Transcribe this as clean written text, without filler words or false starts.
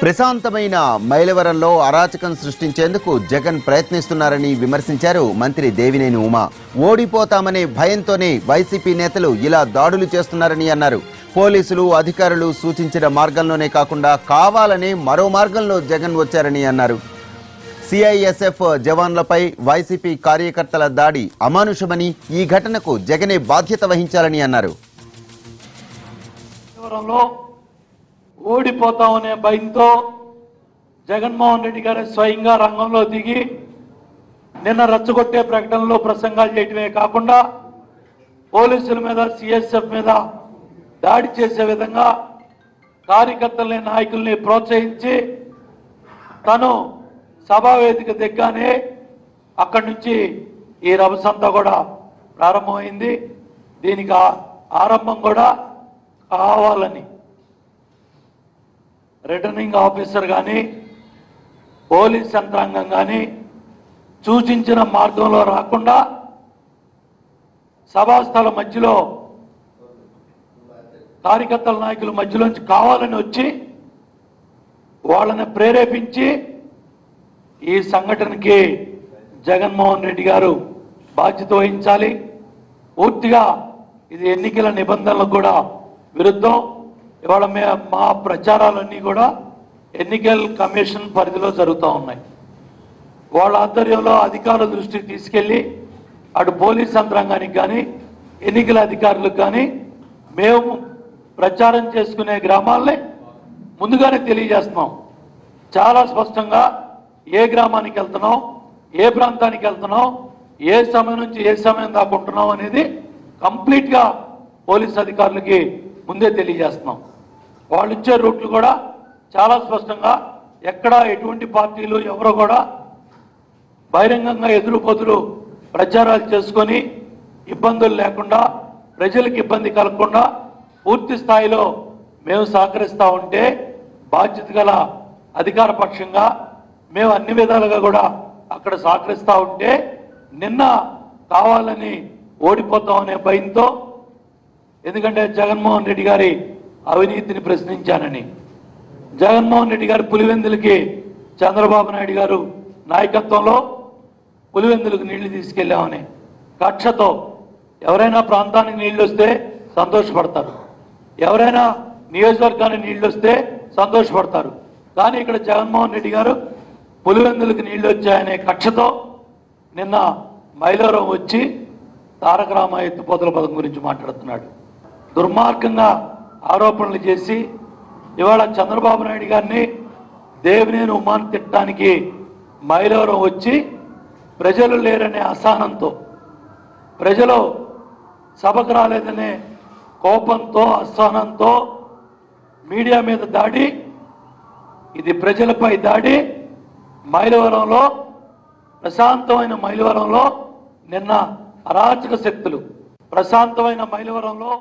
ప్రశాంతమైన మైలవరంలో అరాచకం సృష్టించేందుకు జగన్ ప్రయత్నిస్తున్నారని విమర్శించారు మంత్రి దేవినేని ఉమా. ఓడిపోతామనే భయంతోనే వైసీపీ నేతలు ఇలా దాడులు చేస్తున్నారని అన్నారు. పోలీసులు అధికారులు సూచించిన మార్గంలోనే కాకుండా కావాలనే మరో మార్గంలో జగన్ వచ్చారని అన్నారు. సిఐఎస్ఎఫ్ జవాన్లపై వైసీపీ కార్యకర్తల దాడి అమానుషమని, ఈ ఘటనకు జగనే బాధ్యత వహించాలని అన్నారు. ఓడిపోతామనే భయంతో జగన్మోహన్ రెడ్డి గారు స్వయంగా రంగంలో దిగి నిన్న రచ్చగొట్టే ప్రకటనలో ప్రసంగాలు చేయటమే కాకుండా పోలీసుల మీద సిఎస్ఎఫ్ మీద దాడి చేసే విధంగా కార్యకర్తల్ని నాయకుల్ని ప్రోత్సహించి తను సభావేదిక దిగ్గానే అక్కడి నుంచి ఈ రభసంతా కూడా ప్రారంభమైంది. దీనికి ఆరంభం కూడా కావాలని రిటర్నింగ్ ఆఫీసర్ కానీ పోలీస్ యంత్రాంగం కానీ సూచించిన మార్గంలో రాకుండా సభాస్థల మధ్యలో కార్యకర్తల నాయకుల మధ్యలోంచి కావాలని వచ్చి వాళ్ళని ప్రేరేపించి ఈ సంఘటనకి జగన్మోహన్ రెడ్డి గారు బాధ్యత వహించాలి. పూర్తిగా ఇది ఎన్నికల నిబంధనలకు కూడా విరుద్ధం. ఇవాళ మా ప్రచారాలన్నీ కూడా ఎన్నికల కమిషన్ పరిధిలో జరుగుతూ ఉన్నాయి. వాళ్ళ ఆధ్వర్యంలో అధికారుల దృష్టికి తీసుకెళ్ళి అటు పోలీస్ యంత్రాంగానికి కానీ ఎన్నికల అధికారులకు కానీ మేము ప్రచారం చేసుకునే గ్రామాలని ముందుగానే తెలియజేస్తున్నాం. చాలా స్పష్టంగా ఏ గ్రామానికి వెళ్తున్నాం, ఏ ప్రాంతానికి వెళ్తున్నాం, ఏ సమయం నుంచి ఏ సమయం దాకా ఉంటున్నాం అనేది కంప్లీట్గా పోలీస్ అధికారులకి ముందే తెలియజేస్తున్నాం. వాళ్ళు ఇచ్చే రూట్లు కూడా చాలా స్పష్టంగా ఎక్కడ ఎటువంటి పార్టీలు ఎవరో కూడా బహిరంగంగా ఎదురు పొదురు ప్రచారాలు చేసుకొని ఇబ్బందులు లేకుండా ప్రజలకు ఇబ్బంది కలగకుండా పూర్తి స్థాయిలో మేము సహకరిస్తూ ఉంటే బాధ్యత గల అధికార పక్షంగా మేము అన్ని విధాలుగా కూడా అక్కడ సహకరిస్తూ ఉంటే నిన్న కావాలని ఓడిపోతామనే భయంతో, ఎందుకంటే జగన్మోహన్ రెడ్డి గారి అవినీతిని ప్రశ్నించానని, జగన్మోహన్ రెడ్డి గారి పులివెందులకి చంద్రబాబు నాయుడు గారు నాయకత్వంలో పులివెందులకు నీళ్లు తీసుకెళ్లామని కక్షతో ఎవరైనా ప్రాంతానికి నీళ్లు వస్తే సంతోషపడతారు, ఎవరైనా నియోజకవర్గానికి నీళ్లు వస్తే సంతోషపడతారు. కానీ ఇక్కడ జగన్మోహన్ రెడ్డి గారు పులివెందులకు నీళ్లు వచ్చాయనే కక్షతో నిన్న మైలవరం వచ్చి తారక రామ ఎత్తిపోతల పథకం గురించి మాట్లాడుతున్నాడు. దుర్మార్గంగా ఆరోపణలు చేసి ఇవాళ చంద్రబాబు నాయుడు గారిని దేవినేని ఉమాని తిట్టడానికి మైలవరం వచ్చి ప్రజలు లేరనే అసహనంతో, ప్రజలు సభకు రాలేదనే కోపంతో అసహనంతో మీడియా మీద దాడి, ఇది ప్రజలపై దాడి. మైలవరంలో ప్రశాంతమైన మైలవరంలో నిన్న అరాచక శక్తులు ప్రశాంతమైన మైలవరంలో